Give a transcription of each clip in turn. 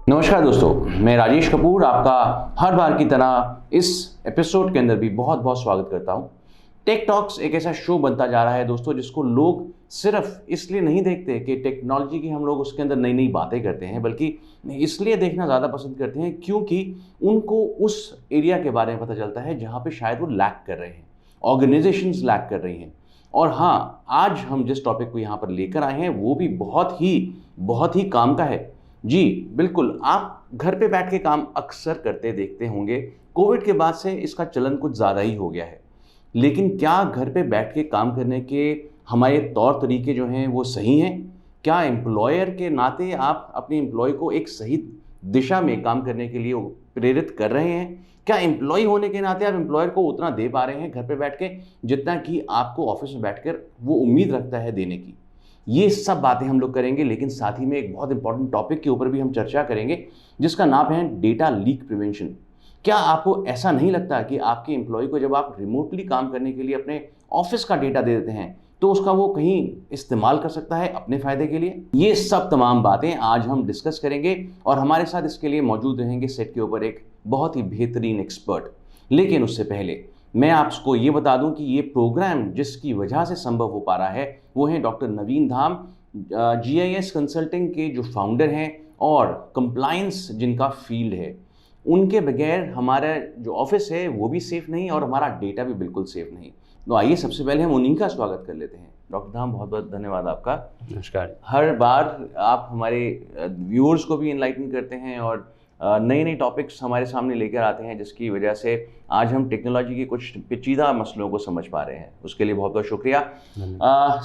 नमस्कार दोस्तों, मैं राजेश कपूर आपका हर बार की तरह इस एपिसोड के अंदर भी बहुत बहुत स्वागत करता हूं। टेक टॉक्स एक ऐसा शो बनता जा रहा है दोस्तों, जिसको लोग सिर्फ इसलिए नहीं देखते कि टेक्नोलॉजी की हम लोग उसके अंदर नई नई बातें करते हैं, बल्कि इसलिए देखना ज़्यादा पसंद करते हैं क्योंकि उनको उस एरिया के बारे में पता चलता है जहाँ पे शायद वो लैक कर रहे हैं, ऑर्गेनाइजेशंस लैक कर रही हैं। और हाँ, आज हम जिस टॉपिक को यहाँ पर लेकर आए हैं वो भी बहुत ही काम का है। जी, बिल्कुल, आप घर पे बैठ के काम अक्सर करते देखते होंगे। कोविड के बाद से इसका चलन कुछ ज़्यादा ही हो गया है। लेकिन क्या घर पे बैठ के काम करने के हमारे तौर तरीके जो हैं वो सही हैं? क्या एम्प्लॉयर के नाते आप अपने एम्प्लॉय को एक सही दिशा में काम करने के लिए प्रेरित कर रहे हैं? क्या एम्प्लॉय होने के नाते आप एम्प्लॉयर को उतना दे पा रहे हैं घर पे बैठ के, जितना कि आपको ऑफिस में बैठकर वो उम्मीद रखता है देने की? ये सब बातें हम लोग करेंगे, लेकिन साथ ही में एक बहुत इंपॉर्टेंट टॉपिक के ऊपर भी हम चर्चा करेंगे, जिसका नाम है डेटा लीक प्रिवेंशन। क्या आपको ऐसा नहीं लगता कि आपके एम्प्लॉय को जब आप रिमोटली काम करने के लिए अपने ऑफिस का डेटा दे देते हैं तो उसका वो कहीं इस्तेमाल कर सकता है अपने फायदे के लिए? ये सब तमाम बातें आज हम डिस्कस करेंगे और हमारे साथ इसके लिए मौजूद रहेंगे सेट के ऊपर एक बहुत ही बेहतरीन एक्सपर्ट। लेकिन उससे पहले मैं आपको ये बता दूं कि ये प्रोग्राम जिसकी वजह से संभव हो पा रहा है वो है डॉक्टर नवीन धाम, जीआईएस कंसल्टिंग के जो फाउंडर हैं और कंप्लायंस जिनका फील्ड है। उनके बगैर हमारा जो ऑफिस है वो भी सेफ नहीं और हमारा डेटा भी बिल्कुल सेफ नहीं। तो आइए सबसे पहले हम उन्हीं का स्वागत कर लेते हैं। डॉक्टर धाम, बहुत बहुत धन्यवाद आपका। नमस्कार। हर बार आप हमारे व्यूअर्स को भी इनलाइटन करते हैं और नए नए टॉपिक्स हमारे सामने लेकर आते हैं, जिसकी वजह से आज हम टेक्नोलॉजी के कुछ पेचीदा मसलों को समझ पा रहे हैं। उसके लिए बहुत बहुत शुक्रिया।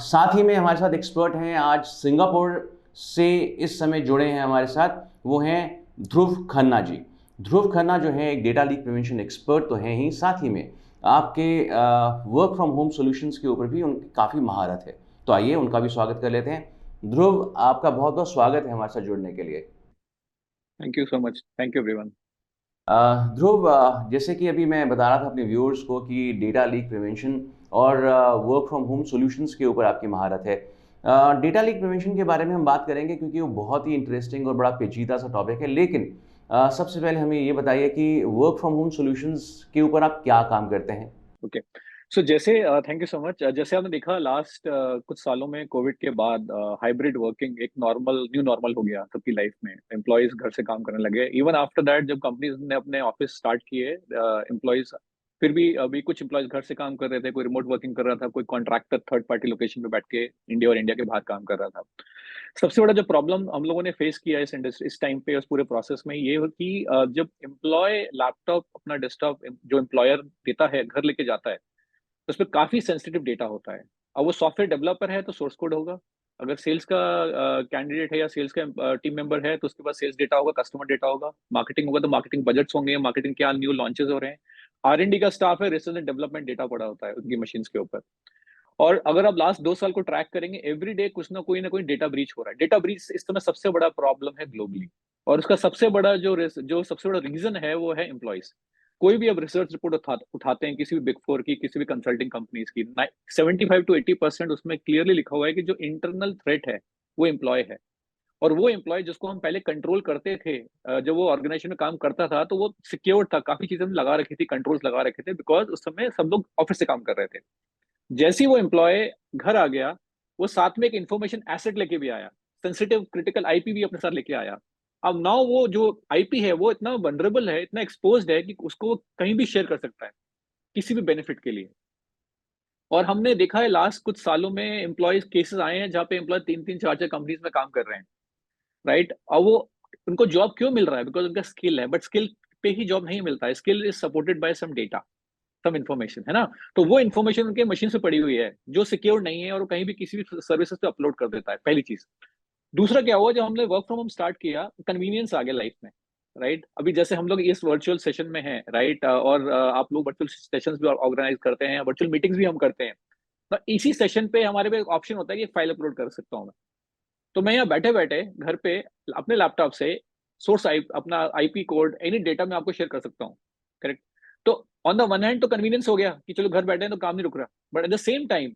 साथ ही में हमारे साथ एक्सपर्ट हैं, आज सिंगापुर से इस समय जुड़े हैं हमारे साथ, वो हैं ध्रुव खन्ना जी। ध्रुव खन्ना जो है एक डेटा लीक प्रिवेंशन एक्सपर्ट तो हैं ही, साथ ही में आपके वर्क फ्रॉम होम सॉल्यूशंस के ऊपर भी उनकी काफ़ी महारत है। तो आइए उनका भी स्वागत कर लेते हैं। ध्रुव, आपका बहुत बहुत स्वागत है हमारे साथ जुड़ने के लिए। Thank you so much. Thank you everyone. Dhruv, जैसे कि अभी मैं बता रहा था अपने व्यूअर्स को कि डेटा लीक प्रिवेंशन और वर्क फ्रॉम होम सॉल्यूशंस के ऊपर आपकी महारत है। डेटा लीक प्रिवेंशन के बारे में हम बात करेंगे क्योंकि वो बहुत ही इंटरेस्टिंग और बड़ा पेचीदा सा टॉपिक है। लेकिन सबसे पहले हमें ये बताइए कि वर्क फ्रॉम होम सॉल्यूशंस के ऊपर आप क्या काम करते हैं? ओके, सो जैसे थैंक यू सो मच। जैसे आपने देखा लास्ट कुछ सालों में कोविड के बाद हाइब्रिड वर्किंग एक न्यू नॉर्मल हो गया सबकी लाइफ में। एम्प्लॉयज घर से काम करने लगे। इवन आफ्टर दैट जब कंपनीज ने अपने ऑफिस स्टार्ट किए, एम्प्लॉयज फिर भी अभी कुछ एम्प्लॉयज घर से काम कर रहे थे, कोई रिमोट वर्किंग कर रहा था, कोई कॉन्ट्रैक्टर थर्ड पार्टी लोकेशन पे बैठ के इंडिया और इंडिया के बाहर काम कर रहा था। सबसे बड़ा जो प्रॉब्लम हम लोगों ने फेस किया इस इंडस्ट्री इस टाइम पे उस पूरे प्रोसेस में ये हो कि जब एम्प्लॉय लैपटॉप अपना डेस्कटॉप जो एम्प्लॉयर देता है घर लेके जाता है, तो उसमें काफी सेंसिटिव डेटा होता है। अब वो सॉफ्टवेयर डेवलपर है तो सोर्स कोड होगा, अगर सेल्स का कैंडिडेट है या सेल्स का टीम मेंबर है तो उसके पास सेल्स डेटा होगा, कस्टमर डेटा होगा, मार्केटिंग होगा तो मार्केटिंग बजट्स होंगे, मार्केटिंग क्या न्यू लॉन्चेस हो रहे हैं। R&D का स्टाफ है, रिसर्च एंड डेवलपमेंट डेटा पड़ा होता है उनकी मशीन्स के ऊपर। और अगर आप लास्ट 2 साल को ट्रैक करेंगे, एवरी डे कुछ ना कोई डेटा ब्रीच हो रहा है। डेटा ब्रीच इस समय सबसे बड़ा प्रॉब्लम है ग्लोबली, और उसका सबसे बड़ा जो सबसे बड़ा रीजन है वो है एम्प्लॉयज। कोई भी अब रिसर्च रिपोर्ट उठाते हैं किसी भी बिग फोर की, किसी भी कंसल्टिंग कंपनीज की, 75 to 80% उसमें क्लियरली लिखा हुआ है कि जो इंटरनल थ्रेट है वो एम्प्लॉय है। और वो एम्प्लॉय जिसको हम पहले कंट्रोल करते थे, जब वो ऑर्गेनाइजेशन में काम करता था तो वो सिक्योर था, काफी चीजें हमने लगा रखी थी, कंट्रोल्स लगा रखे थे, बिकॉज उस समय सब लोग ऑफिस से काम कर रहे थे। जैसे ही वो एम्प्लॉय घर आ गया, वो साथ में एक इंफॉर्मेशन एसेट लेके भी आया, सेंसिटिव क्रिटिकल आईपी भी अपने साथ लेके आया। अब नाउ वो जो आईपी है वो इतना वनरेबल है, इतना एक्सपोज्ड है कि उसको वो कहीं भी शेयर कर सकता है किसी भी बेनिफिट के लिए। और हमने देखा है लास्ट कुछ सालों में एम्प्लॉयज केसेस आए हैं जहाँ पे एम्प्लॉय 3-3 4-4 कंपनीज में काम कर रहे हैं, राइट। और वो उनको जॉब क्यों मिल रहा है? बिकॉज उनका स्किल है, बट स्किल पे ही जॉब नहीं मिलता है, skill is supported by some data, some information, है ना। तो वो इन्फॉर्मेशन उनके मशीन से पड़ी हुई है जो सिक्योर नहीं है, और वो कहीं भी किसी भी सर्विसेज पे अपलोड कर देता है, पहली चीज। दूसरा क्या हुआ, जब हमने वर्क फ्रॉम होम स्टार्ट किया, कन्वीनियंस आ गया लाइफ में, राइट। अभी जैसे हम लोग इस वर्चुअल सेशन में हैं, राइट, और आप लोग वर्चुअल सेशंस भी ऑर्गेनाइज करते हैं, वर्चुअल मीटिंग्स भी हम करते हैं। तो इसी सेशन पे हमारे पे एक ऑप्शन होता है कि फाइल अपलोड कर सकता हूँ मैं। तो मैं यहाँ बैठे बैठे घर पे अपने लैपटॉप से सोर्स अपना आईपी कोड, एनी डेटा मैं आपको शेयर कर सकता हूँ, करेक्ट। तो ऑन द वन हैंड तो कन्वीनियंस हो गया कि चलो घर बैठे हैं तो काम नहीं रुक रहा, but at the same time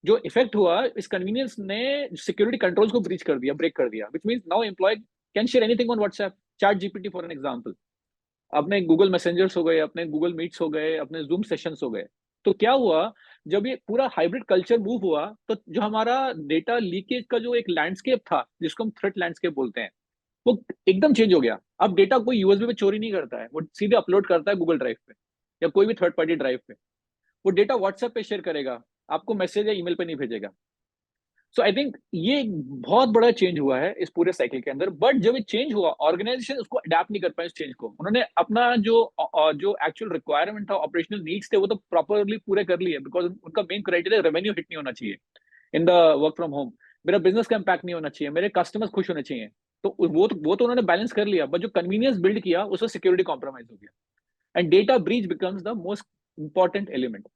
जो इफेक्ट हुआ, इस कन्वीनियंस ने सिक्योरिटी कंट्रोल्स को ब्रीच कर दिया, ब्रेक कर दिया, which means now employ can share anything on WhatsApp, ChatGPT for an example, अपने गूगल मैसेंजर्स हो गए, अपने गूगल मीट्स हो गए, अपने जूम सेशंस हो गए। तो क्या हुआ, जब ये पूरा हाइब्रिड कल्चर मूव हुआ, तो जो हमारा डेटा लीकेज का जो एक लैंडस्केप था, जिसको हम थ्रेट लैंडस्केप बोलते हैं, वो एकदम चेंज हो गया। अब डेटा कोई यूएसबी पे चोरी नहीं करता है, वो सीधे अपलोड करता है गूगल ड्राइव पे या कोई भी थर्ड पार्टी ड्राइव पे। वो डेटा व्हाट्सएप पे शेयर करेगा, आपको मैसेज या ईमेल पे नहीं भेजेगा। सो आई थिंक ये एक बहुत बड़ा चेंज हुआ है इस पूरे साइकिल के अंदर। बट जब ये चेंज हुआ, ऑर्गेनाइजेशन उसको अडेप्ट नहीं कर पाए इस चेंज को। उन्होंने अपना जो एक्चुअल रिक्वायरमेंट था, ऑपरेशनल नीड्स थे, वो तो प्रॉपरली पूरे कर लिए, बिकॉज उनका मेन क्राइटेरिया रेवेन्यू हिट नहीं होना चाहिए in the work from home, मेरा बिजनेस का इम्पैक्ट नहीं होना चाहिए, मेरे कस्टमर्स खुश होने चाहिए। तो वो तो उन्होंने बैलेंस कर लिया, बट जो कन्वीनियंस बिल्ड किया उसमें सिक्योरिटी कॉम्प्रोमाइज हो गया, and data breach becomes the most important element.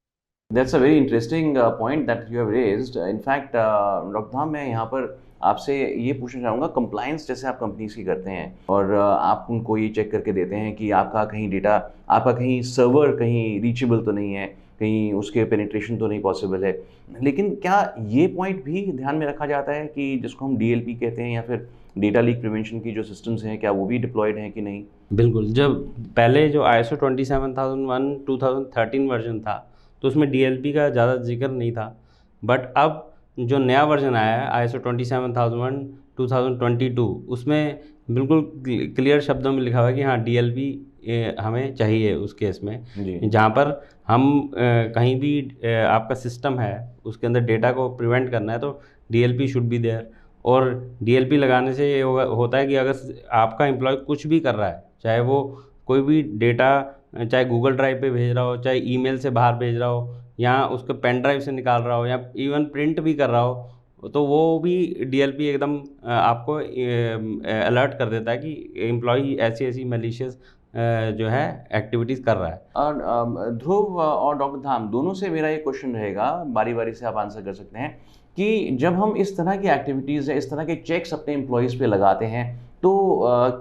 That's a very interesting point that you have raised. In fact doctor Dham, मैं यहाँ पर आपसे ये पूछना चाहूँगा, कंप्लायंस जैसे आप कंपनीज की करते हैं और आप उनको ये चेक करके देते हैं कि आपका कहीं डेटा, आपका कहीं सर्वर कहीं रीचेबल तो नहीं है, कहीं उसके पेनिट्रेशन तो नहीं पॉसिबल है, लेकिन क्या ये पॉइंट भी ध्यान में रखा जाता है कि जिसको हम डीएलपी कहते हैं या फिर डेटा लीक प्रिवेंशन की जो सिस्टम्स हैं, क्या वो भी डिप्लॉयड हैं कि नहीं? बिल्कुल। जब पहले जो ISO 27001 2013 वर्जन था, तो उसमें DLP का ज़्यादा जिक्र नहीं था। बट अब जो नया वर्जन आया है ISO 27001 2022, उसमें बिल्कुल क्लियर शब्दों में लिखा हुआ है कि हाँ, DLP हमें चाहिए उस केस में, जी। जहाँ पर हम कहीं भी आपका सिस्टम है उसके अंदर डेटा को प्रिवेंट करना है, तो DLP शुड बी देयर। और DLP लगाने से ये होता है कि अगर आपका एम्प्लॉय कुछ भी कर रहा है, चाहे वो कोई भी डेटा, चाहे गूगल ड्राइव पे भेज रहा हो, चाहे ईमेल से बाहर भेज रहा हो, या उसको पेन ड्राइव से निकाल रहा हो, या इवन प्रिंट भी कर रहा हो, तो वो भी DLP एकदम आपको अलर्ट कर देता है कि एम्प्लॉय ऐसी ऐसी मैलिशियस जो है एक्टिविटीज़ कर रहा है। और ध्रुव और डॉक्टर धाम, दोनों से मेरा ये क्वेश्चन रहेगा, बारी बारी से आप आंसर कर सकते हैं, कि जब हम इस तरह की एक्टिविटीज़ या इस तरह के चेक्स अपने एम्प्लॉयज़ पे लगाते हैं, तो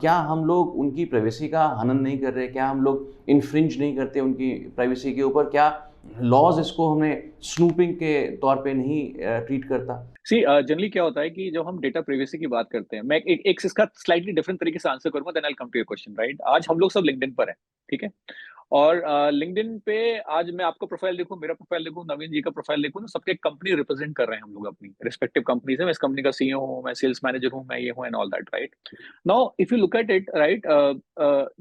क्या हम लोग उनकी प्राइवेसी का हनन नहीं कर रहे? क्या हम लोग इन्फ्रिंज नहीं करते उनकी प्राइवेसी के ऊपर? क्या लॉज इसको हमें स्नूपिंग के तौर पे नहीं ट्रीट करता? जनरली क्या होता है कि जब हम डेटा प्राइवेसी की बात करते हैं, मैं एक इसका स्लाइटली डिफरेंट तरीके से आंसर करूंगा, then I will come to your question, right. आज हम लोग सब लिंक्डइन पर हैं, ठीक है, और लिंक्डइन पे आज मैं आपका प्रोफाइल देखूं, मेरा प्रोफाइल देखूं, नवीन जी का प्रोफाइल देखूं, तो सबके कंपनी रिप्रेजेंट कर रहे हैं हम लोग अपनी रिस्पेक्टिव कंपनी से। मैं इस कंपनी का CEO हूं, मैं सेल्स मैनेजर हूं, मैं ये हूं, and all that, right. Now if you look at it, right,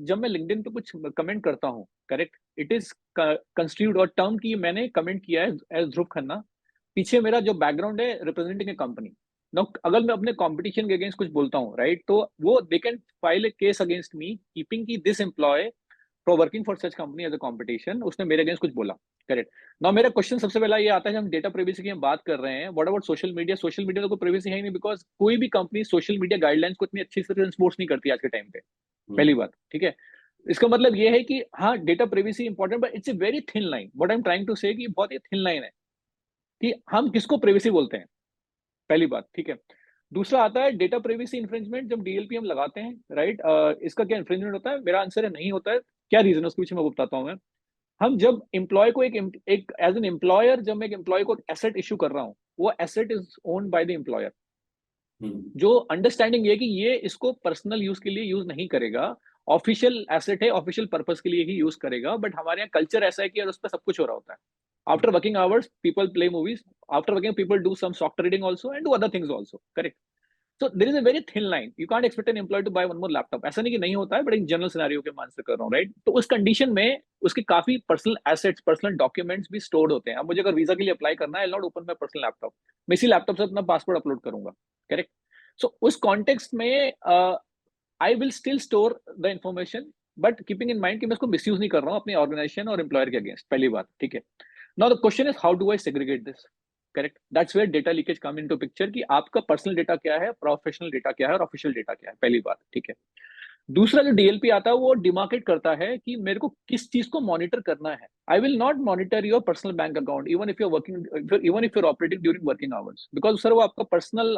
जब मैं लिंक्डइन पे कुछ कमेंट करता हूं, करेक्ट, इट इज कंस्ट्रूड और टर्म की मैंने कमेंट किया है एज ध्रुव खन्ना, पीछे मेरा जो बैकग्राउंड है रिप्रेजेंटिंग ए कंपनी। नाउ अगर मैं अपने कंपटीशन के अगेंस्ट कुछ बोलता हूँ, राइट, तो वो they can file a case against me keeping की this employee for working for such company as a competition, उसने मेरे अगेंस्ट कुछ बोला, करेक्ट। नाउ मेरा क्वेश्चन सबसे पहला ये आता है, जब हम डेटा प्राइवेसी की हम बात कर रहे हैं, what about social media? Social media तो कोई प्राइवेसी है ही नहीं, बिकॉज कोई भी कंपनी सोशल मीडिया गाइडलाइंस को इतनी अच्छी तरह एनफोर्स नहीं करती आज के टाइम पे, पहली बात, ठीक है। इसका मतलब ये है कि हाँ, data privacy important, but it's a very thin line. What I am trying to say कि बहुत ही थिन लाइन है कि हम किसको प्राइवेसी बोलते हैं, पहली बात, ठीक है। दूसरा आता है डेटा प्राइवेसी इन्फ्रिंजमेंट, जब DLP हम लगाते हैं, राइट, इसका क्या इन्फ्रिंजमेंट होता है? मेरा आंसर है नहीं होता है। क्या रीजन है उसके पीछे, मैं वो बताता हूँ। मैं, हम जब एम्प्लॉय को एक एज एन एम्प्लॉयर, जब मैं एक एम्प्लॉय को एसेट इशू कर रहा हूँ, वो asset is owned by the employer. जो अंडरस्टैंडिंग ये कि ये इसको पर्सनल यूज के लिए यूज नहीं करेगा, ऑफिशियल एसेट है, ऑफिशियल पर्पस के लिए ही यूज करेगा। बट हमारे यहाँ कल्चर ऐसा है कि उस पर सब कुछ हो रहा होता है। After working hours people play movies, after working people do some stock trading also and do other things also, correct. So there is a very thin line, you can't expect an employ to buy one more laptop. ऐसा नहीं कि नहीं होता है, but एक general scenario के मान से कर रहा हूँ, राइट। तो उस कंडीशन में उसके काफी पर्सनल एसेट्स, पर्सनल डॉक्यूमेंट्स भी स्टोर्ड होते हैं। अब मुझे अगर वीजा के लिए अप्लाई करना है, I will not open my personal laptop, मैं इसी लैपटॉप से अपना पासपोर्ट अपलोड करूंगा, करेक्ट। सो उस कॉन्टेक्स्ट में I will still store the information, but keeping in mind कि मैं उसको मिसयूज नहीं कर रहा हूँ अपनी ऑर्गेनाइजेशन और एम्प्लॉयर के अगेंस्ट, पहली बात, ठीक है। Now the question is how do I segregate this, correct. That's where data leakage come into picture, कि आपका पर्सनल डेटा क्या है, प्रोफेशनल डेटा क्या है और ऑफिशियल डेटा क्या है, पहली बात, ठीक है। दूसरा जो DLP आता है, वो डिमार्केट करता है कि मेरे को किस चीज को मॉनिटर करना है। I will not monitor your personal bank account even if you working, even if you operating during working hours, because sir वो आपका पर्सनल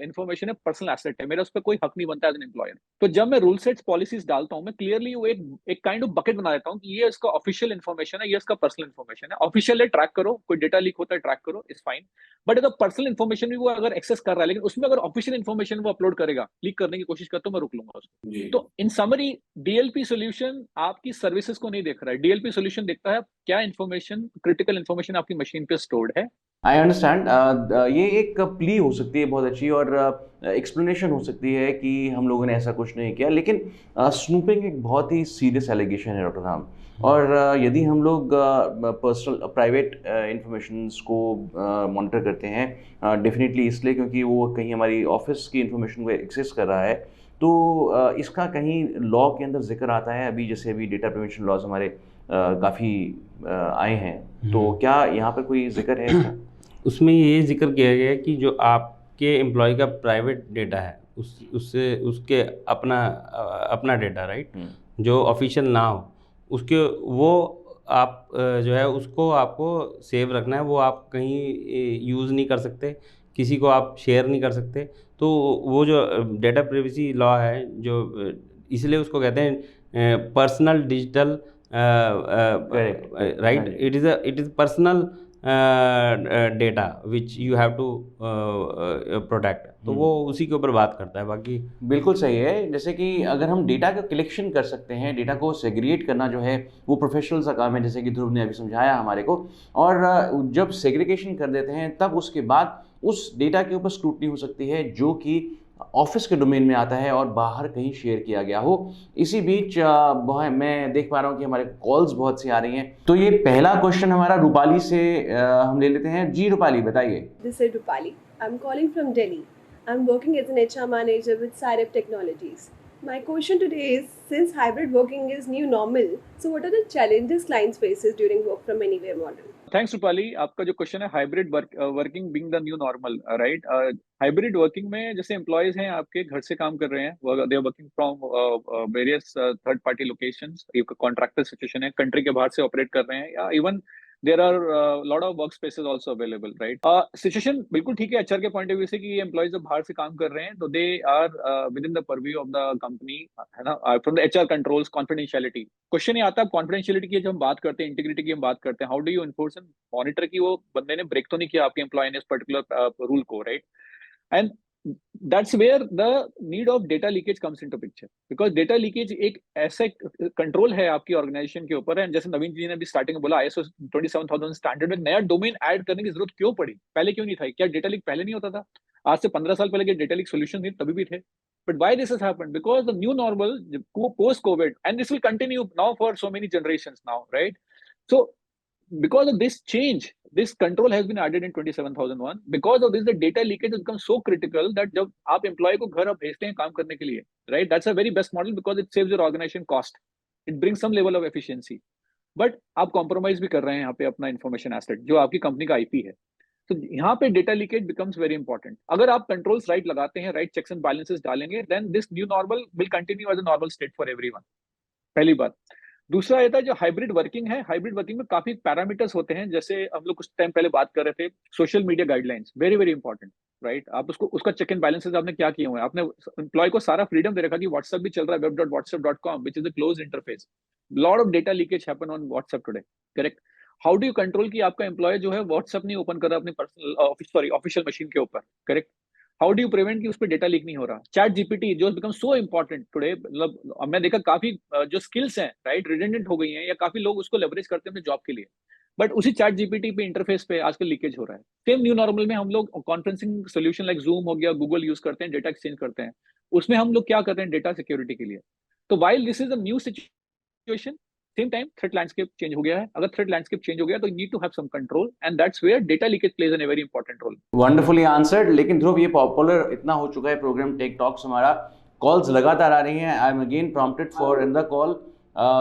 इन्फॉर्मेशन है, पर्सनल एसेट है, मेरा उस पर कोई हक नहीं बनता एज एन एम्प्लॉयर। तो जब मैं रूल सेट्स पॉलिसीज डालता हूँ, मैं क्लियरली वो एक काइंड ऑफ बकेट बना देता हूँ कि ये इसका ऑफिशियल इन्फॉर्मेशन है, ये इसका पर्सनल इन्फॉर्मेशन है। ऑफिशियल है, ट्रैक करो, कोई डेटा लीक होता है ट्रैक करो, इज फाइन। बट अगर पर्सनल इन्फॉर्मेशन भी वो अगर एक्सेस कर रहा है, लेकिन उसमें अगर ऑफिशियल इन्फॉर्मेशन वो अपलोड करेगा, लीक करने की कोशिश करता, तो मैं रोक लूंगा उसको। तो इन समरी डीएलपी सॉल्यूशन आपकी सर्विसेज को नहीं देख रहा है, डीएलपी सॉल्यूशन देखता है क्या इन्फॉर्मेशन, क्रिटिकल इन्फॉर्मेशन आपकी मशीन पे स्टोर्ड है। I understand. ये एक प्ली हो सकती है बहुत अच्छी, और एक्सप्लेनेशन हो सकती है कि हम लोगों ने ऐसा कुछ नहीं किया, लेकिन स्नूपिंग एक बहुत ही सीरियस एलिगेशन है डॉक्टर राम। और यदि हम लोग पर्सनल प्राइवेट इंफॉर्मेशंस को मॉनिटर करते हैं, डेफिनेटली इसलिए क्योंकि वो कहीं हमारी ऑफिस की इंफॉर्मेशन को एक्सेस कर रहा है, तो इसका कहीं लॉ के अंदर जिक्र आता है। अभी जैसे अभी डेटा प्रिवेंशन लॉज हमारे काफ़ी आए हैं, तो क्या यहाँ पर कोई जिक्र है इसका? उसमें ये जिक्र किया गया है कि जो आपके एम्प्लॉय का प्राइवेट डेटा है उससे उसके अपना डेटा, राइट, जो ऑफिशियल ना हो उसके, वो आप जो है उसको आपको सेव रखना है। वो आप कहीं यूज़ नहीं कर सकते, किसी को आप शेयर नहीं कर सकते। तो वो जो डेटा प्राइवेसी लॉ है, जो इसलिए उसको कहते हैं personal digital, right, it is personal data which you have to protect. तो वो उसी के ऊपर बात करता है। बाकी बिल्कुल सही है। जैसे कि अगर हम डेटा का कलेक्शन कर सकते हैं, डेटा को सेग्रीगेट करना जो है वो प्रोफेशनल्स का काम है, जैसे कि ध्रुव ने अभी समझाया हमारे को। और जब सेग्रीगेशन कर देते हैं तब उसके बाद उस डेटा के ऊपर स्क्रूटनी हो सकती है जो कि ऑफिस के डोमेन में आता है और बाहर कहीं शेयर किया गया हो। इसी बीच मैं देख पा रहा हूँ कि हमारे कॉल्स बहुत सी आ रही हैं, तो ये पहला क्वेश्चन हमारा रूपाली से हम ले लेते हैं। जी रूपाली, बताइए। This is Rupali. I'm calling from Delhi. I'm working as an HR manager with Sirep Technologies. My question today is, since hybrid working is new normal, so what are the challenges clients faces during work from anywhere model? Thanks Rupali. आपका जो question है hybrid working being the new normal, right. Hybrid working में जैसे employees हैं आपके घर से काम कर रहे हैं, they are working from various third party locations, contractor situation है, कंट्री के बाहर से ऑपरेट कर रहे हैं, या even there are lot of work spaces also available, right. Situation बिल्कुल ठीक है एचआर के पॉइंट ऑफ व्यू से कि ये एम्प्लॉयज जब बाहर से काम कर रहे हैं तो they are within the purview of the company, है ना, from the HR controls confidentiality. Question ये आता है कॉन्फिडेंशियलिटी की, जब हम बात करते हैं, इंटीग्रिटी की हम बात करते हैं, how do you enforce and monitor की वो बंदे ने ब्रेक तो नहीं किया आपके एम्प्लॉय ने इस पर्टिकुलर रूल को, right. And that's where the need of data leakage comes into picture, because data leakage एक ऐसा कंट्रोल है आपकी ऑर्गेनाइजेशन के ऊपर है। जैसे नवीन जी ने भी स्टार्टिंग में बोला, ISO 27000 स्टैंडर्ड में नया डोमेन ऐड करने की जरूरत क्यों पड़ी, पहले क्यों नहीं था? क्या डेटा लीक पहले नहीं होता था? आज से 15 साल पहले के डेटा लीक सॉल्यूशन थे तभी भी थे, but why this has happened? Because the new normal post COVID, and this will continue now for so many generations now, right? So because of this change, this control has been added in 27001. Because of this, the data leakage has become so critical that जब आप employ को घर आप भेजते हैं काम करने के लिए, right, that's a very best model because it saves your organization cost, it brings some level of efficiency, but आप कॉम्प्रोमाइज भी कर रहे हैं यहाँ पे अपना इंफॉर्मेशन एसेट जो आपकी कंपनी का आईपी है। तो यहाँ पे data leakage becomes very important. अगर आप कंट्रोल्स राइट लगाते हैं, राइट चेक्स एंड बैलेंसेस डालेंगे, then this new normal will continue as a normal state for everyone, पहली बात। दूसरा ये था जो हाइब्रिड वर्किंग है, हाइब्रिड वर्किंग में काफी पैरामीटर्स होते हैं, जैसे हम लोग कुछ टाइम पहले बात कर रहे थे, social media guidelines, very very important, right. आप उसका चेक एंड बैलेंसेस आपने क्या किए हुए हैं? आपने एम्प्लॉय को सारा फ्रीडम दे रखा कि व्हाट्सएप भी चल रहा है, web.whatsapp.com, which is a close interface. Lot of data leakage happen on WhatsApp today, correct. How do you control कि आपका एम्प्लॉय जो है व्हाट्सएप नहीं ओपन कर रहा अपनी पर्सनल ऑफिशियल मशीन के ऊपर, correct. How do you prevent कि उस पर डेटा लीक नहीं हो रहा? चैट जीपीटी जो बिकम सो इंपॉर्टेंट टुडे, मतलब मैं देखा काफी जो स्किल्स हैं, राइट, रिडेंडेंट हो गई हैं, या काफी लोग उसको लेवरेज करते हैं अपने जॉब के लिए, बट उसी चैट जीपीटी पे इंटरफेस पे आजकल लीकेज हो रहा है। सेम न्यू नॉर्मल में हम लोग कॉन्फ्रेंसिंग सोल्यूशन लाइक जूम हो गया, गूगल यूज करते हैं, डेटा एक्सचेंज करते हैं, उसमें हम लोग क्या करते हैं डेटा सिक्योरिटी के लिए। तो while this is a new situation, same time threat landscape change हो गया है। अगर थ्रेट लैंडस्केप चेंज हो गया तो you need to have some control, and that's where data leakage plays an very important role. Wonderfully answered. लेकिन ध्रुव, ये popular इतना हो चुका है प्रोग्राम टेक टॉक्स हमारा, कॉल्स लगातार आ रही हैं। I am again prompted for in the call.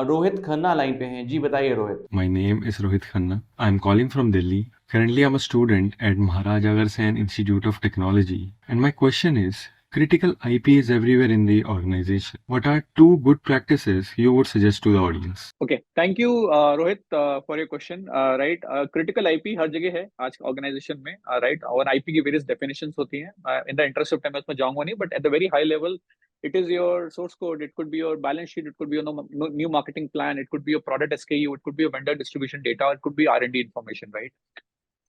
Rohit Khanna line पे हैं। जी बताइए Rohit. My name is Rohit Khanna. I'm calling from Delhi. Currently, I'm a student at Maharaja Agharsen Institute of Technology. And my question is, critical IP is everywhere in the organization. What are two good practices you would suggest to the audience? Okay, thank you, Rohit, for your question. Right, critical IP हर जगह है आज organisation में, right, और IP की various definitions होती हैं। In the interest of time मैं उसमें जाऊंगा नहीं, but at the very high level, it is your source code, it could be your balance sheet, it could be your new marketing plan, it could be your product SKU, it could be your vendor distribution data, it could be R&D information, right?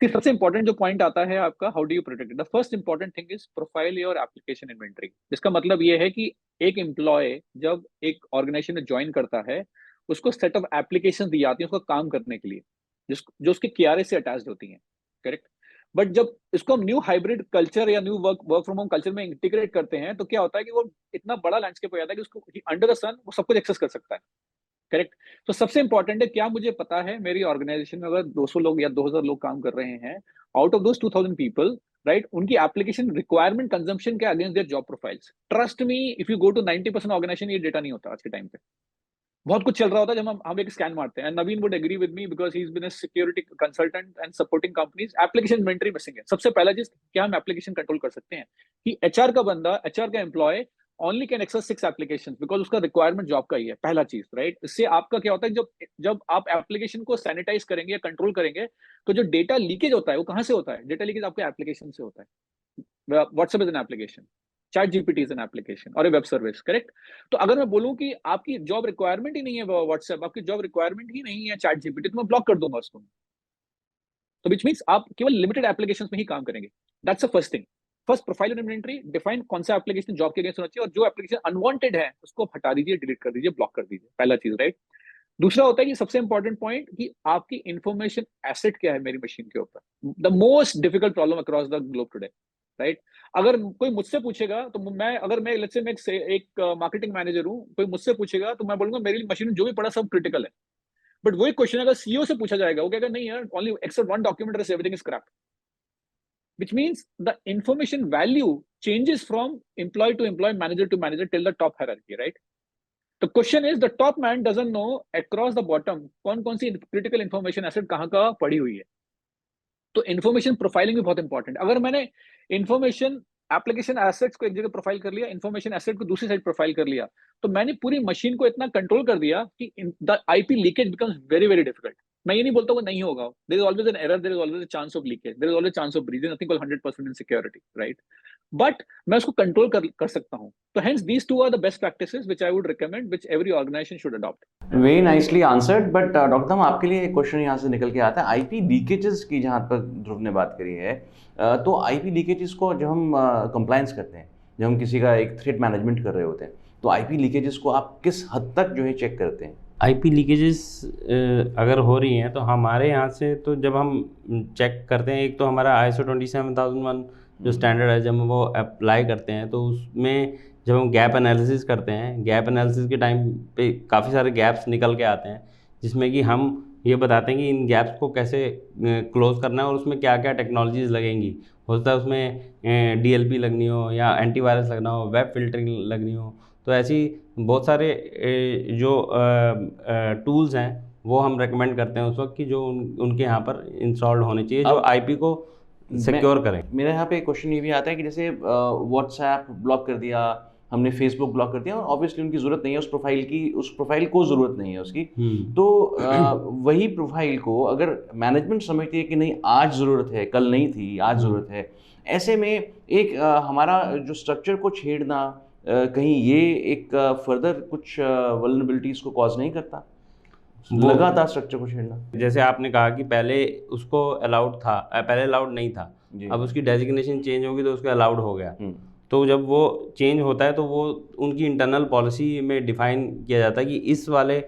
सबसे important जो point आता है आपका, how do you protect the first important thing is profile your application inventory. जिसका मतलब ये है कि एक एम्प्लॉय जब एक ऑर्गेनाइजेशन में ज्वाइन करता है, उसको सेट ऑफ एप्लीकेशन दी जाती है उसको काम करने के लिए, जो उसके KRA से अटैच्ड होती हैं, करेक्ट। बट जब इसको हम न्यू हाइब्रिड कल्चर या new work from home culture में इंटीग्रेट करते हैं, तो क्या होता है कि वो इतना बड़ा लैंडस्केप हो जाता है कि उसको अंडर द सन वो सब कुछ एक्सेस कर सकता है, करेक्ट। तो सबसे इंपॉर्टेंट है, क्या मुझे पता है मेरी ऑर्गेनाइजेशन में अगर 200 लोग या 2000 लोग काम कर रहे हैं, out of those 2000 people, right, उनकी एप्लीकेशन रिक्वायरमेंट कंजम्पशन के against their job profiles. Trust me, if you go to 90% organization, ये डेटा नहीं होता आज के टाइम पे। बहुत कुछ चल रहा होता है जब हम एक स्कैन मारते हैं। Naveen would agree with me because he is been a security consultant and supporting companies. Application inventory missing है। सबसे पहला चीज, क्या हम एप्लीकेशन कंट्रोल कर सकते हैं कि एचआर का employ only can access 6 application because उसका रिक्वायरमेंट जॉब का ही है, पहला चीज, राइट। इससे आपका क्या होता है, जब जब आप एप्लीकेशन को सैनिटाइज करेंगे या कंट्रोल करेंगे, तो जो डेटा लीकेज होता है वो कहां से होता है? डेटा लीकेज आपके एप्लीकेशन से होता है। WhatsApp is an application, chat GPT is an application और ए वेब सर्विस, करेक्ट। तो अगर मैं बोलूं कि आपकी जॉब रिक्वायरमेंट ही नहीं है व्हाट्सएप, आपकी जॉब रिक्वायरमेंट ही नहीं है चैट जीपीटी, तो मैं ब्लॉक कर दूंगा उसको। तो विच मींस आप केवल लिमिटेड एप्लीकेशंस में ही काम करेंगे। That's the first thing. First, profile inventory, define कौन सा एप्लीकेशन जॉब के अगेंस्ट होना चाहिए, और जो एप्लीकेशन अनवांटेड है उसको हटा दीजिए, डिलीट कर दीजिए, ब्लॉक कर दीजिए, पहला चीज, राइट। दूसरा होता है कि सबसे इंपॉर्टेंट पॉइंट कि आपकी इंफॉर्मेशन एसेट क्या है मेरी मशीन के ऊपर। The most difficult problem across the globe today, right. अगर कोई मुझसे पूछेगा तो मैं लेट्स से मैं एक मार्केटिंग मैनेजर हूं, कोई मुझसे पूछेगा तो मैं बोलूंगा मेरी मशीन में जो भी पड़ा सब क्रिटिकल है। बट वही क्वेश्चन अगर सीईओ से पूछा जाएगा, वो कहेगा नहीं यार, only except one document, everything is crap. Which means the information value changes from employee to employee, manager to manager, till the top hierarchy, right? The question is, the top man doesn't know across the bottom कौन कौन सी critical information asset कहाँ का पड़ी हुई है। तो information profiling भी बहुत इंपॉर्टेंट। अगर मैंने इन्फॉर्मेशन एप्लीकेशन एसेट्स को एक जगह प्रोफाइल कर लिया, इन्फॉर्मेशन एसेट को दूसरी साइड प्रोफाइल कर लिया, तो मैंने पूरी मशीन को इतना कंट्रोल कर दिया कि the IP leakage becomes very very difficult. मैं ये नहीं बोलता वो नहीं होगा, there is always an error, there is always a chance of leakage, there is always chance of breach, nothing called 100% in security, right. But मैं उसको control कर सकता हूं। तो hence these two are the best practices which I would recommend, which every organization should adopt. Very nicely answered. But doctor हम आपके लिए एक क्वेश्चन यहाँ से निकल के आता है, आईपी लीकेजेस की जहाँ पर ध्रुव ने बात करी है, तो आईपी लीकेजेस को जब हम कंप्लायंस करते हैं, जब हम किसी का एक थ्रेट मैनेजमेंट कर रहे होते हैं, तो आईपी लीकेजेस को आप किस हद तक जो है चेक करते हैं? आईपी लीकेजेस अगर हो रही हैं तो हमारे यहाँ से तो जब हम चेक करते हैं, एक तो हमारा ISO 27001 जो स्टैंडर्ड है, जब हम वो अप्लाई करते हैं तो उसमें जब हम गैप एनालिसिस करते हैं, गैप एनालिसिस के टाइम पे काफ़ी सारे गैप्स निकल के आते हैं, जिसमें कि हम ये बताते हैं कि इन गैप्स को कैसे क्लोज करना है और उसमें क्या क्या टेक्नोलॉजीज़ लगेंगी। हो सकता है उसमें DLP लगनी हो या एंटीवायरस लगना हो, वेब फिल्टरिंग लगनी हो। तो ऐसी बहुत सारे जो टूल्स हैं वो हम रेकमेंड करते हैं उस वक्त कि जो उनके यहाँ पर इंस्टॉल्ड होने चाहिए, जो आईपी को सिक्योर करें। मेरे यहाँ पे एक क्वेश्चन ये भी आता है कि जैसे व्हाट्सएप ब्लॉक कर दिया हमने, फेसबुक ब्लॉक कर दिया, और ऑब्वियसली उनकी ज़रूरत नहीं है उस प्रोफाइल को ज़रूरत नहीं है उसकी, तो वही प्रोफाइल को अगर मैनेजमेंट समझती है कि नहीं आज ज़रूरत है, कल नहीं थी, आज ज़रूरत है, ऐसे में एक हमारा जो स्ट्रक्चर को छेड़ना, कहीं ये एक फर्दर कुछ वल्नरेबिलिटीज़ को कॉज नहीं करता, लगातार स्ट्रक्चर को छेड़ना? जैसे आपने कहा कि पहले उसको अलाउड था, पहले अलाउड नहीं था, अब उसकी डेजिग्नेशन चेंज होगी तो उसको अलाउड हो गया। तो जब वो चेंज होता है तो वो उनकी इंटरनल पॉलिसी में डिफाइन किया जाता है कि इस वाले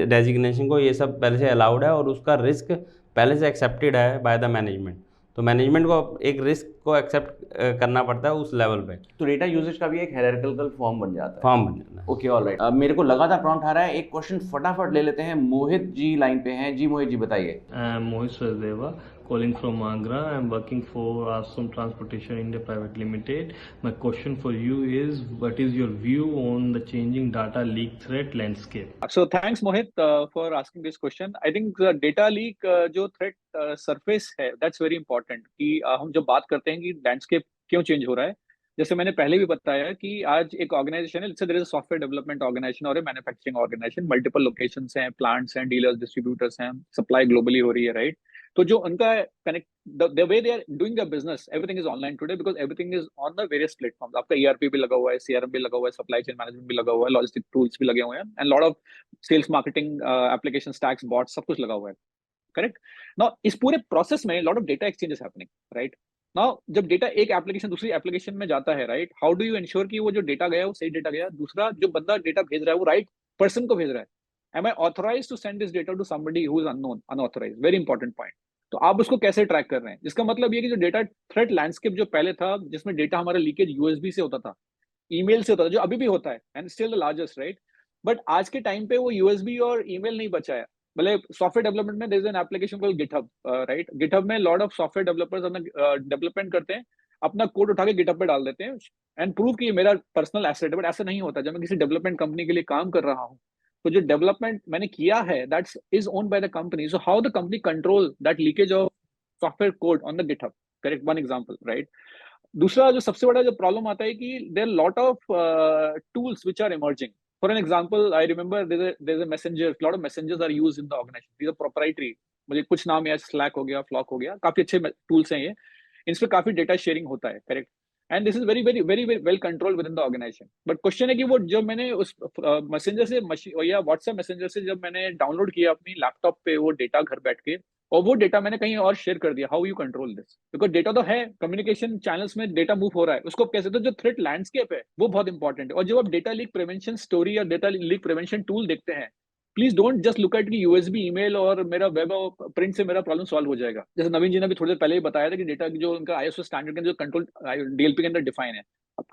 डेजिग्नेशन को ये सब पहले से अलाउड है और उसका रिस्क पहले से एक्सेप्टेड है बाय द मैनेजमेंट। तो मैनेजमेंट को एक रिस्क को एक्सेप्ट करना पड़ता है उस लेवल पे। तो डेटा यूजेज का भी एक हायरार्किकल फॉर्म बन जाता है। फॉर्म बन जाता है। Okay, alright. अब मेरे को लगातार प्रॉम्प्ट आ रहा है, एक क्वेश्चन फटाफट ले लेते हैं। मोहित जी लाइन पे हैं। जी मोहित जी बताइए। मोहित Sachdeva, calling from Agra. I'm working for Asum Transportation India Private Limited. My question for you is, what is your view on the changing data leak threat landscape? So thanks Mohit for asking this question. I think the data leak जो threat surface है, that's very important कि हम जब बात करते हैं कि landscape क्यों change हो रहा है, जैसे मैंने पहले भी बताया कि आज एक ऑर्गेनाइजेशन है, there is a software development organization और मैन्युफैक्चरिंग ऑर्गेनाइजेशन, मल्टीपल लोकेशंस हैं, प्लांट्स हैं, डीलर्स, डिस्ट्रीब्यूटर्स हैं, सप्लाई ग्लोबली हो रही है, राइट। तो जो उनका connect the way they are doing their business, everything is online today because everything is on the various platforms. आपका ERP भी लगा हुआ है, CRM भी लगा हुआ है, सप्लाई चेन मैनेजमेंट भी लगा हुआ है, लॉजिस्टिक टूल्स भी लगे हुए हैं, and lot of sales marketing application stacks, bots, सब कुछ लगा हुआ है। करेक्ट। नाउ इस पूरे प्रोसेस में lot of data exchange is happening, right. Now जब डेटा एक एप्लीकेशन दूसरी एप्लीकेशन में जाता है, right, how do you ensure कि वो जो डेटा गया वो सही डेटा गया, दूसरा जो बंदा डेटा भेज रहा है वो राइट पर्सन को भेज रहा है। Am I authorise to send this data to somebody who is unknown, unauthorise, very important point. तो आप उसको कैसे ट्रैक कर रहे हैं, जिसका मतलब ये कि जो डेटा थ्रेट लैंडस्केप जो पहले था, जिसमें डेटा हमारा लीकेज यूएसबी से होता था, ईमेल से होता था, जो अभी भी होता है and still the largest, right. But आज के टाइम पे वो यूएसबी और ईमेल नहीं बचा है। मतलब सॉफ्टवेयर डेवलपमेंट में there is an application called GitHub, right. GitHub में लॉट ऑफ सॉफ्टवेयर डेवलपर्स अपना डेवलपमेंट करते हैं, अपना कोड उठा के गिटहब पे डाल देते हैं एंड प्रूव कि ये मेरा पर्सनल एसेट है। बट ऐसा नहीं होता। जब मैं किसी डेवलपमेंट कंपनी के लिए काम कर रहा हूँ, तो जो डेवलपमेंट मैंने किया है that's is owned by the company, so how the company control that leakage of software code on the GitHub, correct, one example, right. दूसरा जो सबसे बड़ा जो प्रॉब्लम आता है कि there lot of tools which are emerging. For an example, I remember there is a messenger, lot of messengers are used in the organization, these are proprietary. मुझे कुछ नाम याद, स्लैक हो गया, फ्लॉक हो गया, काफी अच्छे टूल्स हैं ये, इन पे काफी डेटा शेयरिंग होता है, correct. And this is very very very well control within the organization. But question है कि वो जब मैंने उस मैसेंजर से या व्हाट्सएप मैसेंजर से जब मैंने डाउनलोड किया अपनी लैपटॉप पे वो डेटा घर बैठ के, और वो डेटा मैंने कहीं और शेयर कर दिया, how you control this? Because data तो है, कम्युनिकेशन चैनल्स में डेटा मूव हो रहा है, उसको कैसे, तो जो थ्रेट लैंडस्केप है वो बहुत इंपॉर्टेंट है। और जब आप डेटा लीक प्रिवेंशन स्टोरी या डेटा लीक प्रिवेंशन टूल देखते हैं, please don't just look at कि यूएसबी, ईमेल और मेरा वेब और प्रिंट से मेरा प्रॉब्लम सॉल्व हो जाएगा। जैसे नवीन जी ने भी थोड़ी देर पहले ही बताया था कि डेटा जो उनका आईएसओ स्टैंडर्ड के जो कंट्रोल डीएलपी के अंदर डिफाइन है,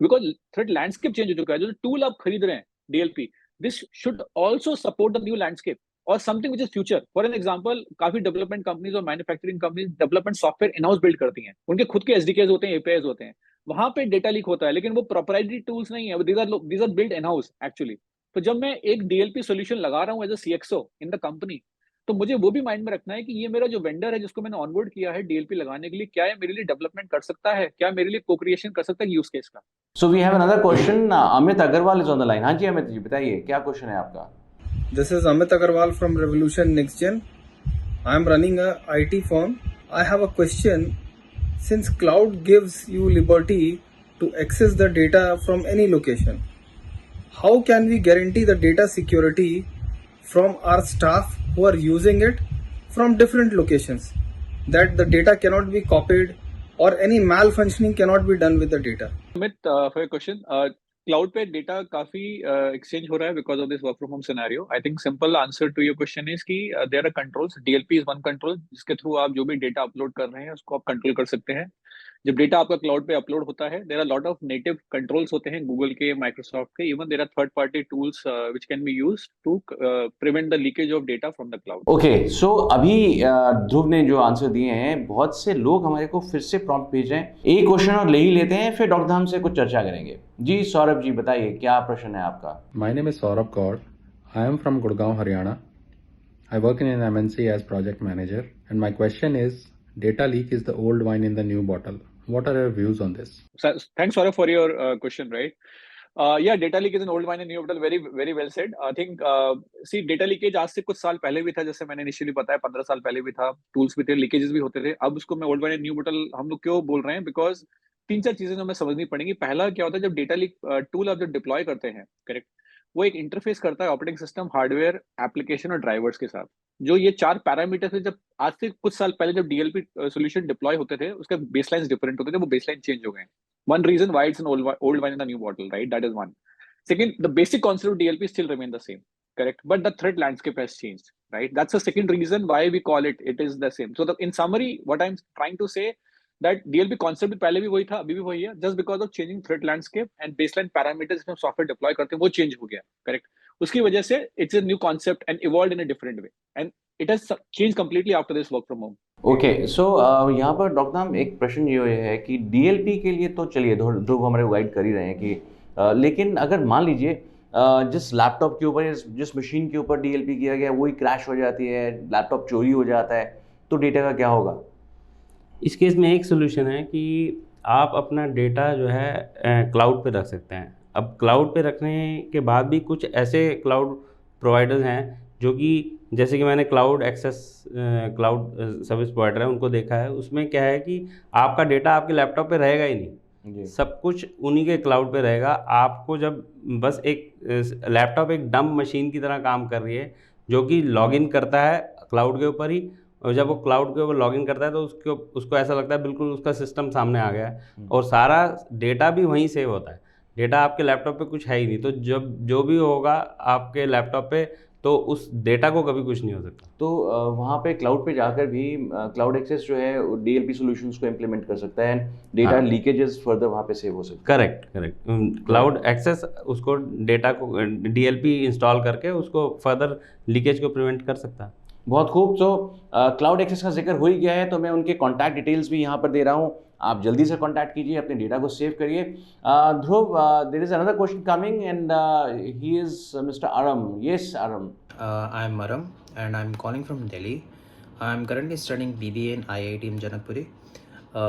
बिकॉज थ्रेट लैंडस्केप चेंज हो चुका है। जो टूल आप खरीद रहे हैं DLP, this should also support the new landscape और something which is future. For an example, काफी डेवलपमेंट कंपनीज और manufacturing companies development software in house build करती हैं, उनके खुद के एसडीकेस होते हैं, एपीआईज होते हैं, वहां पे डेटा लीक होता है, लेकिन वो प्रोप्राइटरी टूल्स नहीं है, these are build in house actually. तो जब मैं एक डीएलपी सोल्यूशन लगा रहा हूँ as a CXO in the company, तो मुझे वो भी माइंड में रखना है कि ये मेरा जो वेंडर है जिसको मैंने ऑनबोर्ड किया है डीएलपी लगाने के लिए, क्या है मेरे लिए डेवलपमेंट कर सकता है, क्या मेरे लिए को क्रिएशन कर सकता है यूज केस का। So we have another question, Amit Agarwal is on the line. हाँ जी अमित जी, बताइए क्या क्वेश्चन है आपका? This is Amit Agarwal from Revolution Next Gen. I am running a IT firm. I have a question. Since cloud gives you liberty to access the data from any location, how can we guarantee the data security from our staff who are using it from different locations, that the data cannot be copied or any malfunctioning cannot be done with the data? Amit, for your question, cloud पे data काफी exchange हो रहा है because of this work from home scenario. I think simple answer to your question is कि there are controls, DLP is one control जिसके through आप जो भी डेटा अपलोड कर रहे हैं उसको आप कंट्रोल कर सकते हैं। जब डेटा आपका क्लाउड पे अपलोड होता है, there are lot of native controls होते हैं गूगल के, माइक्रोसॉफ्ट के, even there are third party tools which can be used to prevent the leakage of data from the cloud. Okay, so अभी ध्रुव ने जो आंसर दिए हैं, बहुत से लोग हमारे को फिर से प्रॉम्प्ट भेज रहे हैं। एक क्वेश्चन और ले ही लेते हैं, फिर डॉक्टर धाम से कुछ चर्चा करेंगे। जी सौरभ जी बताइए क्या प्रश्न है आपका? My name is Saurabh Kaur. I am from Gurgaon, Haryana. I work in an MNC as project manager, and my question is, data leak is the old wine in the new bottle. What are your views on this? Thanks, Saurabh, for your question, right? Yeah, data leak is an old wine in new bottle. Very, very well said. I think, see, data leakage आज से कुछ साल पहले भी था, जैसे मैंने initially बताया 15 साल पहले भी था, टूल्स भी थे, लीकेजेस भी होते थे। अब उसको मैं ओल्ड वाइन इन न्यू बॉटल हम लोग क्यों बोल रहे हैं? बिकॉज तीन चार चीजें हमें समझनी पड़ेंगी। पहला क्या होता है, जब डेटा लीक टूल आप जब डिप्लॉय करते हैं, करेक्ट, वो एक इंटरफेस करता है ऑपरेटिंग सिस्टम, हार्डवेयर, एप्लीकेशन और ड्राइवर्स के साथ। जो ये चार पैरामीटर्स है, जब आज से कुछ साल पहले जब डीएलपी सोल्यूशन डिप्लॉय होते थे, उसके बेसलाइंस डिफरेंट होते थे, वो बेसलाइन चेंज हो गए। One reason why it's an old wine in the new bottle, right? That is one. Second, the basic concept of DLP still remain the same, correct? But the threat landscape has changed, right? That's the second reason why we call it is the same. So in summary, what I'm trying to say that DLP concept पहले भी वही था, अभी भी वही है, just because of changing threat landscape and baseline parameters इसमें software deploy करते हैं, वो change हो गया, correct? उसकी वजह से it's a new concept and evolved in a different way, and it has changed completely after this work from home. Okay, so यहाँ पर डॉक्टर नाम एक प्रश्न ये है कि डीएलपी के लिए तो चलिए ध्रुव हमारे गाइड कर ही रहे हैं कि लेकिन अगर मान लीजिए जिस लैपटॉप के ऊपर, जिस मशीन के ऊपर डीएलपी किया गया वही क्रैश हो जाती है, लैपटॉप चोरी हो जाता है, तो डेटा का क्या होगा? इस केस में एक सोल्यूशन है कि आप अपना डेटा जो है क्लाउड पे रख सकते हैं। अब क्लाउड पे रखने के बाद भी कुछ ऐसे क्लाउड प्रोवाइडर्स हैं जो कि, जैसे कि मैंने cloud access cloud service provider है उनको देखा है, उसमें क्या है कि आपका डेटा आपके लैपटॉप पे रहेगा ही नहीं, सब कुछ उन्हीं के क्लाउड पे रहेगा। आपको जब बस एक लैपटॉप एक डंप मशीन की तरह काम कर रही है जो कि लॉगिन करता है क्लाउड के ऊपर ही, और जब वो क्लाउड के ऊपर लॉगिन करता है तो उसको ऐसा लगता है बिल्कुल उसका सिस्टम सामने आ गया है और सारा डेटा भी वहीं सेव होता है। डेटा आपके लैपटॉप पे कुछ है ही नहीं, तो जब जो भी होगा आपके लैपटॉप पे तो उस डेटा को कभी कुछ नहीं हो सकता। तो वहाँ पे क्लाउड पे जाकर भी क्लाउड एक्सेस जो है DLP सॉल्यूशंस को इम्प्लीमेंट कर सकता है, डेटा लीकेजेस फर्दर वहाँ पे सेव हो सकता है। करेक्ट। क्लाउड एक्सेस उसको डेटा को DLP इंस्टॉल करके उसको फर्दर लीकेज को प्रिवेंट कर सकता है। बहुत खूब। तो क्लाउड एक्सेस का जिक्र हो ही गया है तो मैं उनके कॉन्टैक्ट डिटेल्स भी यहाँ पर दे रहा हूँ, आप जल्दी से कॉन्टैक्ट कीजिए, अपने डेटा को सेव करिए। Dhruv, there is another question coming and he is mister Aram. Yes, Aram. I'm Aram and I'm calling from Delhi. I'm currently studying BBA in IIT in Janakpuri.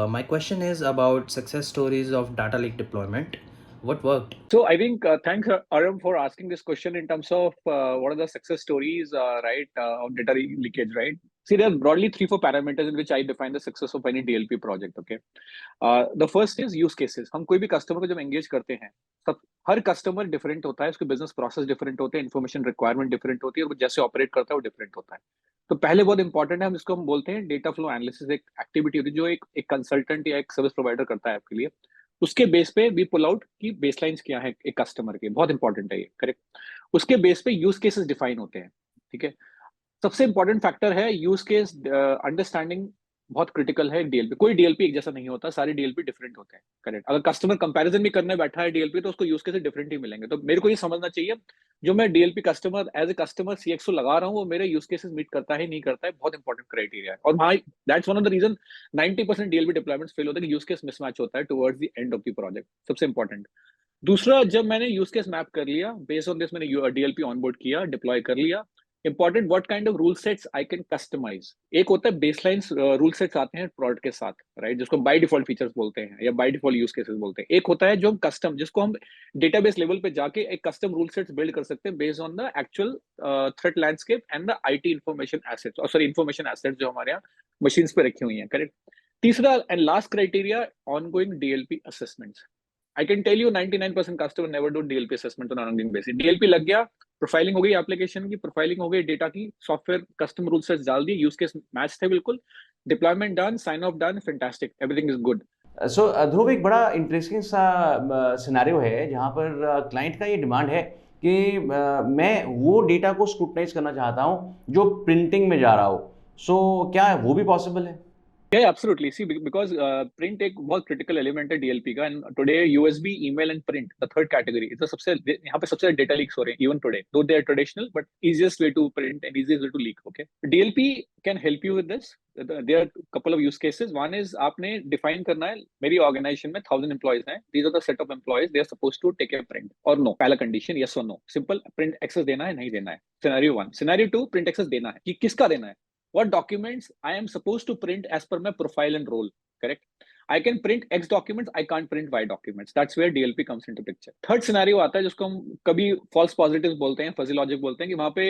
My question is about success stories of data lake deployment. What worked? So I think thanks Aram for asking this question in terms of what are the success stories, of data leakage, right? See, there are broadly 3-4 parameters in which I define the success of any DLP project. Okay, the first is use cases. हम कोई भी customer को जब engage करते हैं, सब हर customer different होता है, उसके बिजनेस प्रोसेस डिफरेंट होते हैं, इन्फॉर्मेशन रिक्वायरमेंट डिफरेंट होती है और वो जैसे ऑपरेट करता है वो डिफरेंट होता है। तो पहले बहुत इंपॉर्टेंट है, हम इसको हम बोलते हैं डेटा फ्लो एनालिसिस। एक एक्टिविटी होती है जो एक कंसल्टेंट या एक सर्विस प्रोवाइडर करता है आपके लिए। उसके बेस पे वी पुल आउट की बेसलाइंस क्या है एक कस्टमर के, बहुत इंपॉर्टेंट है ये, करेक्ट। उसके बेस पे यूज केसेस डिफाइन होते हैं, ठीक है। सबसे इंपॉर्टेंट फैक्टर है यूज केस अंडरस्टैंडिंग, बहुत क्रिटिकल है डीएलपी। कोई डीएलपी एक जैसा नहीं होता, सारे डीएलपी डिफरेंट होते हैं, करेक्ट। अगर कस्टमर कंपैरिजन भी करने बैठा है डीएलपी तो उसको यूज केसेस डिफरेंट ही मिलेंगे। तो मेरे को ये समझना चाहिए जो मैं DLP customer as a customer CXO लगा रहा हूँ वो मेरे यूज केसेस मीट करता है नहीं करता है, बहुत इंपॉर्टेंट क्राइटेरिया है। और वहाँ that's one of the reason 90% DLP deployments fail होता है कि यूज केस मिसमैच होता है towards the end of the project, सबसे इंपॉर्टेंट। दूसरा, जब मैंने यूज केस मैप कर लिया, बेस्ड ऑन दिस मैंने डीएलपी ऑनबोर्ड किया, डिप्लॉय कर लिया। Important, what kind of rule sets I can customise. एक होता है बेसलाइन रूल सेट्स आते हैं प्रोडक्ट के साथ, राइट, जिसको बाय डिफॉल्ट फीचर्स बोलते हैं या बाय डिफॉल्ट यूज केसेस बोलते हैं। एक होता है जो हम कस्टम, जिसको हम डेटाबेस लेवल पे जाके एक कस्टम रूल सेट्स बिल्ड कर सकते हैं based on the actual threat landscape and the IT information assets, और सॉरी इंफॉर्मेशन एसेट्स जो हमारे यहाँ मशीन्स पे रखी हुई हैं, करेक्ट। तीसरा and last criteria, ongoing DLP assessments. I can tell you 99% customer never do DLP assessment on an ongoing basis. DLP लग गया, प्रोफाइलिंग हो गई, एप्लीकेशन की प्रोफाइलिंग हो गई, डेटा की, सॉफ्टवेयर कस्टम रूल सेट्स डाल दिए, यूज केस मैच थे बिल्कुल, deployment done, sign off done, fantastic, everything is good. So Dhruv, एक बड़ा इंटरेस्टिंग सा सिनेरियो है जहाँ पर क्लाइंट का ये डिमांड है कि मैं वो डेटा को स्क्रूटनाइज करना चाहता हूँ जो प्रिंटिंग में जा रहा हो। सो क्या वो भी पॉसिबल है? Yeah, absolutely. See, because print एक बहुत critical element है DLP का, and today USB, email and print, the third category, it's सबसे यहाँ पे सबसे data leaks हो रहे हैं even today. Though they are traditional, but easiest way to print and easiest way to leak. Okay, DLP can help you with this. There are couple of use cases. One is आपने define करना है, मेरी organization में 1000 employees हैं. These are the set of employees. They are supposed to take a print or no. पहला condition yes or no. Simple, print access देना है नहीं देना है. Scenario 1. Scenario 2, print access देना है. कि किसका देना है? What documents I am supposed to print as per my profile and role, correct? I can print X documents, I can't print Y documents. That's where DLP comes into picture. Third scenario आता है जिसको हम कभी false positives बोलते हैं, fuzzy logic बोलते हैं, कि वहाँ पे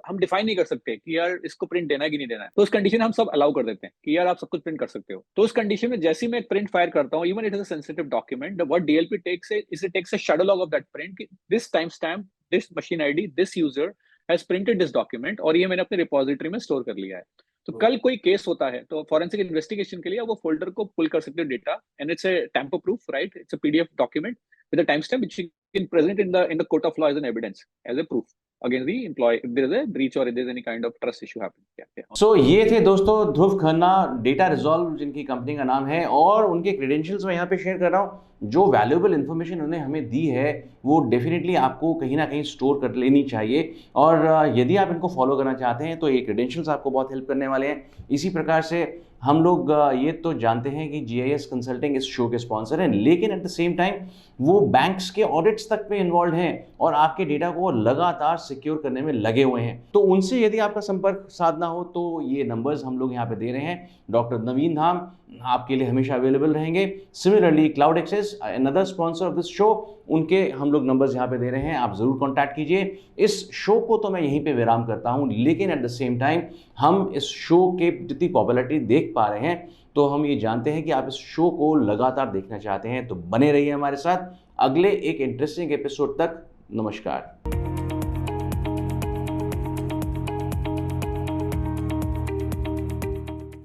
हम define नहीं कर सकते कि यार इसको print देना है कि नहीं देना है। तो उस condition हम सब allow कर देते हैं कि यार आप सब कुछ print कर सकते हो। तो उस condition में जैसे ही मैं print fire करता हूँ, even it is a sensitive document, what DLP takes is it takes a shadow log of that print, this timestamp, this machine ID, this user has printed this document, और ये मैंने अपने repository में store कर लिया है। तो कल कोई केस होता है तो फॉरेंसिक इन्वेस्टिगेशन के लिए वो फोल्डर को पुल कर सकते हो data, and it's a tamper proof, right, it's a PDF document with a time stamp which you can present in the court of law as an evidence, as a proof against the employee if there is a breach or if there is any kind of trust issue happening. So ये थे दोस्तों ध्रुव Khanna, data resolve जिनकी company का नाम है, और उनके credentials मैं यहाँ पे शेयर कर रहा हूँ। जो वैल्यूएबल इन्फॉर्मेशन उन्होंने हमें दी है वो डेफिनेटली आपको कहीं ना कहीं स्टोर कर लेनी चाहिए, और यदि आप इनको फॉलो करना चाहते हैं तो ये क्रेडेंशियल्स आपको बहुत हेल्प करने वाले हैं। इसी प्रकार से हम लोग ये तो जानते हैं कि GIS कंसल्टिंग इस शो के स्पॉन्सर हैं, लेकिन एट द सेम टाइम वो बैंक्स के ऑडिट्स तक में इन्वॉल्व हैं और आपके डेटा को लगातार सिक्योर करने में लगे हुए हैं। तो उनसे यदि आपका संपर्क साधना हो तो ये नंबर्स हम लोग यहाँ पे दे रहे हैं। डॉक्टर नवीन धाम आपके लिए हमेशा अवेलेबल रहेंगे। Similarly cloud access, another sponsor of this show, उनके हम लोग नंबर्स यहाँ पे दे रहे हैं, आप ज़रूर कॉन्टैक्ट कीजिए। इस शो को तो मैं यहीं पे विराम करता हूँ, लेकिन एट द सेम टाइम हम इस शो के जितनी पॉपुलैरिटी देख पा रहे हैं तो हम ये जानते हैं कि आप इस शो को लगातार देखना चाहते हैं, तो बने रहिए हमारे साथ। अगले एक इंटरेस्टिंग एपिसोड तक नमस्कार।